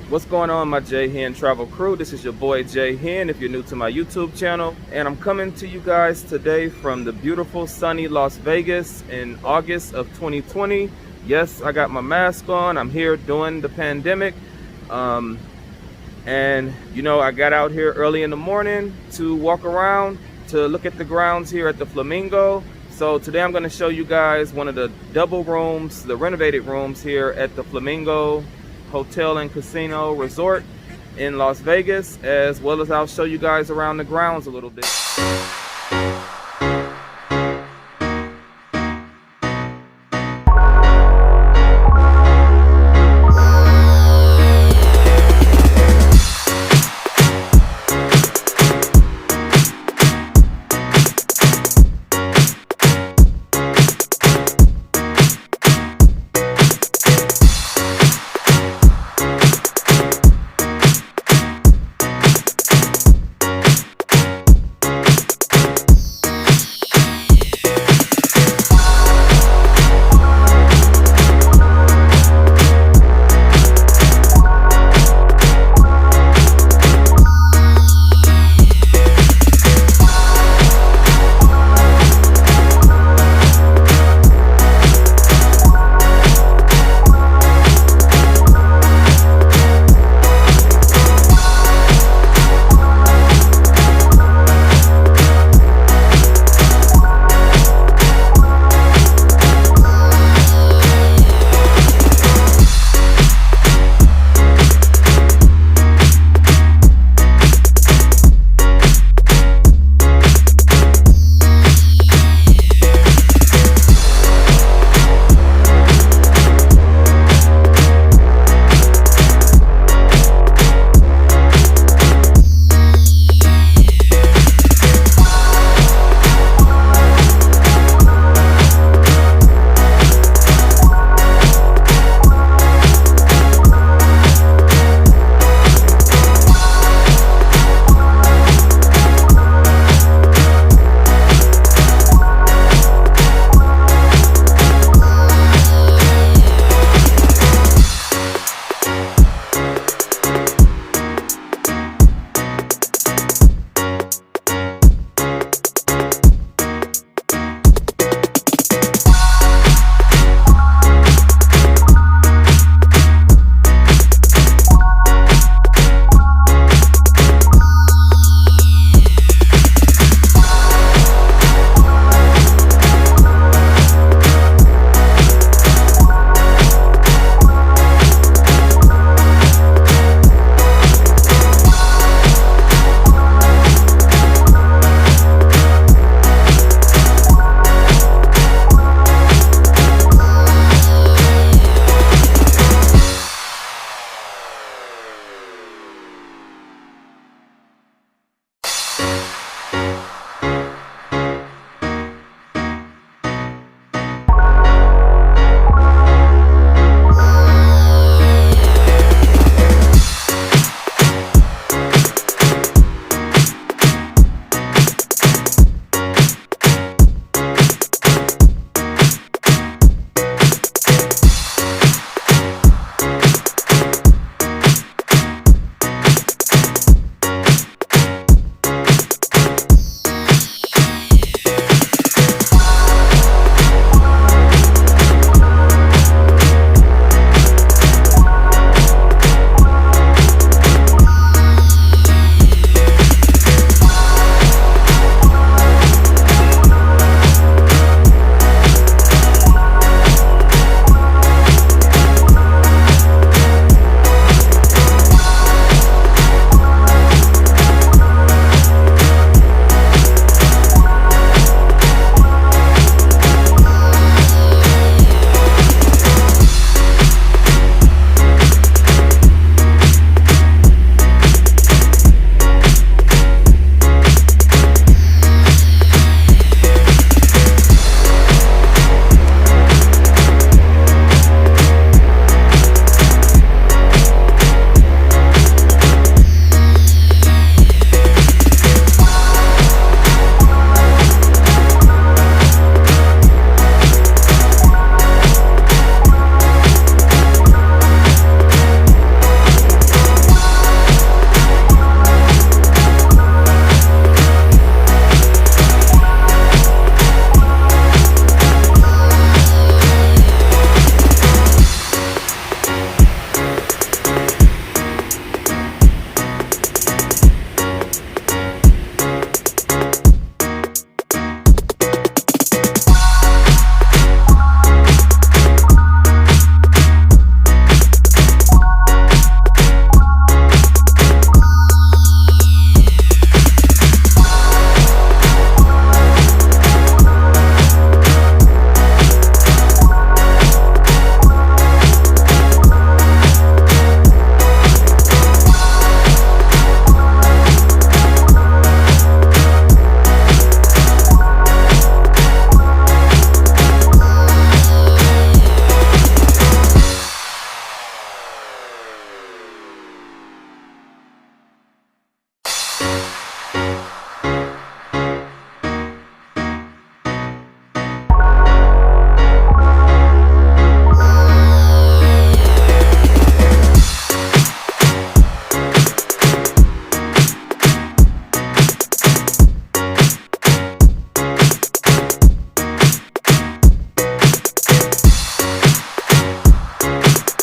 What's going on, my J-Hen travel crew? This is your boy J-Hen if you're new to my YouTube channel, and I'm coming to you guys today from the beautiful sunny Las Vegas in August of 2020. Yes, I got my mask on. I'm here during the pandemic, and you know, I got out here early in the morning to walk around, to look at the grounds here at the Flamingo. So today I'm going to show you guys one of the double rooms, the renovated rooms here at the Flamingo Hotel and Casino Resort in Las Vegas, as well as I'll show you guys around the grounds a little bit.